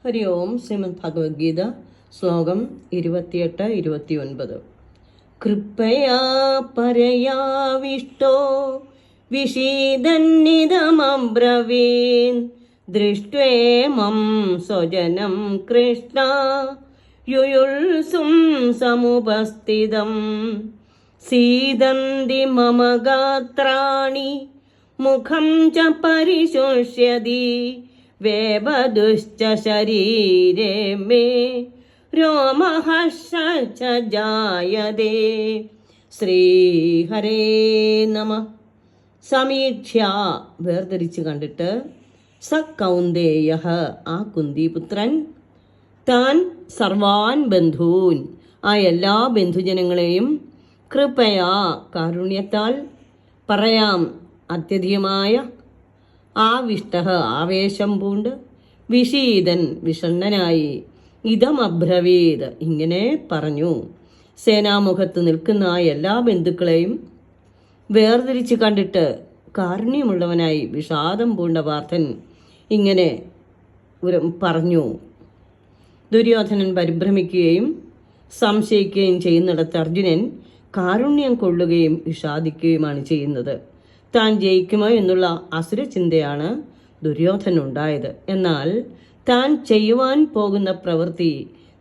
ഹരി ഓം. ശ്രീമദ് ഭഗവത്ഗീത ശ്ലോകം 28-29. കൃപയാ പരയാവിഷ്ടോ വിഷീദന്നിതമബ്രവീൻ ദൃഷ്ട്വേമം സ്വജനം കൃഷ്ണ യുയുൽസും സമുപസ്ഥിതം സീദന്തി മമ ഗാത്രാണി മുഖം ച പരിശുഷ്യതി വേബദുശ്ച ശരീരേ മേ രോമഹർഷ ജായതേ. ശ്രീഹരേ നമ. സമീക്ഷ്യ വേർതിരിച്ച് കണ്ടിട്ട് സ കൗന്ദേയ ആ കുന്തിപുത്രൻ താൻ സർവാൻ ബന്ധൂൻ ആ എല്ലാ ബന്ധുജനങ്ങളെയും കൃപയാ കാരുണ്യത്താൽ പറയാം അത്യധികമായ ആവിഷ്ട ആവേശം പൂണ്ട് വിഷീദൻ വിഷണ്ണനായി ഇതമബ്രവീത് ഇങ്ങനെ പറഞ്ഞു. സേനാമുഖത്ത് നിൽക്കുന്ന ആ എല്ലാ ബന്ധുക്കളെയും വേർതിരിച്ച് കണ്ടിട്ട് കാരുണ്യമുള്ളവനായി വിഷാദം പൂണ്ട പാർത്ഥൻ ഇങ്ങനെ പറഞ്ഞു. ദുര്യോധനൻ പരിഭ്രമിക്കുകയും സംശയിക്കുകയും ചെയ്യുന്നിടത്ത് അർജുനൻ കാരുണ്യം കൊള്ളുകയും വിഷാദിക്കുകയുമാണ് ചെയ്യുന്നത്. താൻ ജയിക്കുമോ എന്നുള്ള അസുരചിന്തയാണ് ദുര്യോധനുണ്ടായത്. എന്നാൽ താൻ ചെയ്യുവാൻ പോകുന്ന പ്രവൃത്തി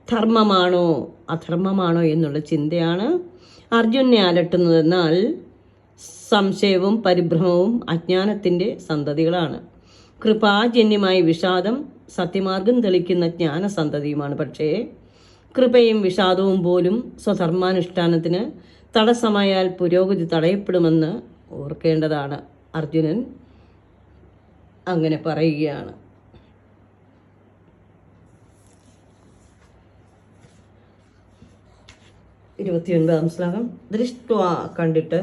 ധർമ്മമാണോ അധർമ്മമാണോ എന്നുള്ള ചിന്തയാണ് അർജുനെ അലട്ടുന്നതെന്നാൽ സംശയവും പരിഭ്രമവും അജ്ഞാനത്തിൻ്റെ സന്തതികളാണ്. കൃപാജന്യമായ വിഷാദം സത്യമാർഗം തെളിക്കുന്ന ജ്ഞാനസന്തതിയുമാണ്. പക്ഷേ കൃപയും വിഷാദവും പോലും സ്വധർമാനുഷ്ഠാനത്തിന് തടസ്സമായാൽ പുരോഗതി തടയപ്പെടുമെന്ന് ഓർക്കേണ്ടതാണ്. അർജുനൻ അങ്ങനെ പറയുകയാണ്. ശ്ലോകം. ദൃഷ്ട്വാ കണ്ടിട്ട്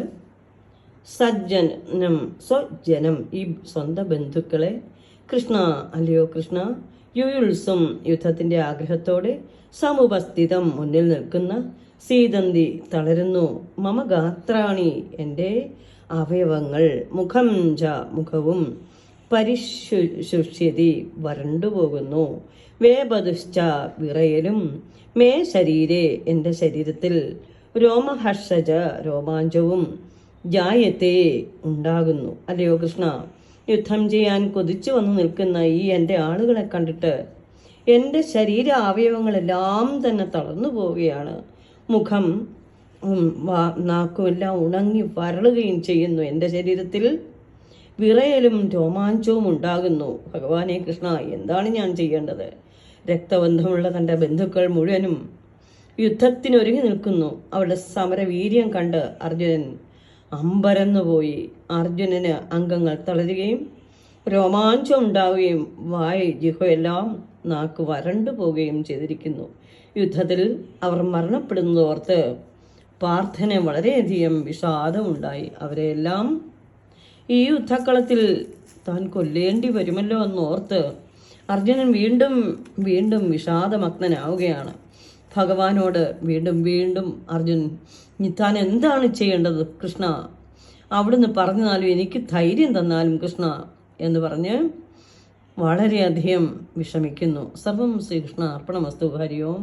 സജ്ജനം സ്വജനം ഈ സ്വന്തം ബന്ധുക്കളെ കൃഷ്ണ അല്ലയോ കൃഷ്ണ യുയുത്സം യുദ്ധത്തിന്റെ ആഗ്രഹത്തോടെ സമുപസ്ഥിതം മുന്നിൽ നിൽക്കുന്ന സീതന്തി തളരുന്നു മമ ഗാത്രാണി എൻ്റെ അവയവങ്ങൾ മുഖം ച മുഖവും പരിശുഷ്യതി വരണ്ടുപോകുന്നു വേബദുശ്ച വിറയലും മേ ശരീരേ എൻ്റെ ശരീരത്തിൽ രോമഹർഷജ രോമാഞ്ചവും ജായത്തെ ഉണ്ടാകുന്നു. അല്ലയോ കൃഷ്ണ യുദ്ധം ചെയ്യാൻ കൊതിച്ചു വന്നു നിൽക്കുന്ന ഈ എൻ്റെ ആളുകളെ കണ്ടിട്ട് എൻ്റെ ശരീര അവയവങ്ങളെല്ലാം തന്നെ തളർന്നു പോവുകയാണ്. മുഖം നാക്കുമെല്ലാം ഉണങ്ങി വരളുകയും ചെയ്യുന്നു. എൻ്റെ ശരീരത്തിൽ വിറയലും രോമാഞ്ചവും ഉണ്ടാകുന്നു. ഭഗവാനെ കൃഷ്ണ എന്താണ് ഞാൻ ചെയ്യേണ്ടത്? രക്തബന്ധമുള്ള തൻ്റെ ബന്ധുക്കൾ മുഴുവനും യുദ്ധത്തിനൊരുങ്ങി നിൽക്കുന്നു. അവരുടെ സമരവീര്യം കണ്ട് അർജുനൻ അമ്പരന്നുപോയി. അർജുനന് അംഗങ്ങൾ തളരുകയും രോമാഞ്ചം ഉണ്ടാവുകയും ജിഹയെല്ലാം നാക്ക് വരണ്ടു പോവുകയും ചെയ്തിരിക്കുന്നു. യുദ്ധത്തിൽ അവർ മരണപ്പെടുന്നതോർത്ത് പാർത്ഥന് വളരെയധികം വിഷാദമുണ്ടായി. അവരെല്ലാം ഈ യുദ്ധക്കളത്തിൽ താൻ കൊല്ലേണ്ടി വരുമല്ലോ എന്നോർത്ത് അർജുനൻ വീണ്ടും വീണ്ടും വിഷാദമഗ്നനാവുകയാണ്. ഭഗവാനോട് വീണ്ടും വീണ്ടും അർജുൻ താൻ എന്താണ് ചെയ്യേണ്ടത് കൃഷ്ണ? അവിടുന്ന് പറഞ്ഞാലും എനിക്ക് ധൈര്യം തന്നാലും കൃഷ്ണ എന്ന് പറഞ്ഞ് വളരെയധികം വിഷമിക്കുന്നു. സർവം ശ്രീകൃഷ്ണ അർപ്പണമസ്തു. ഹരി ഓം.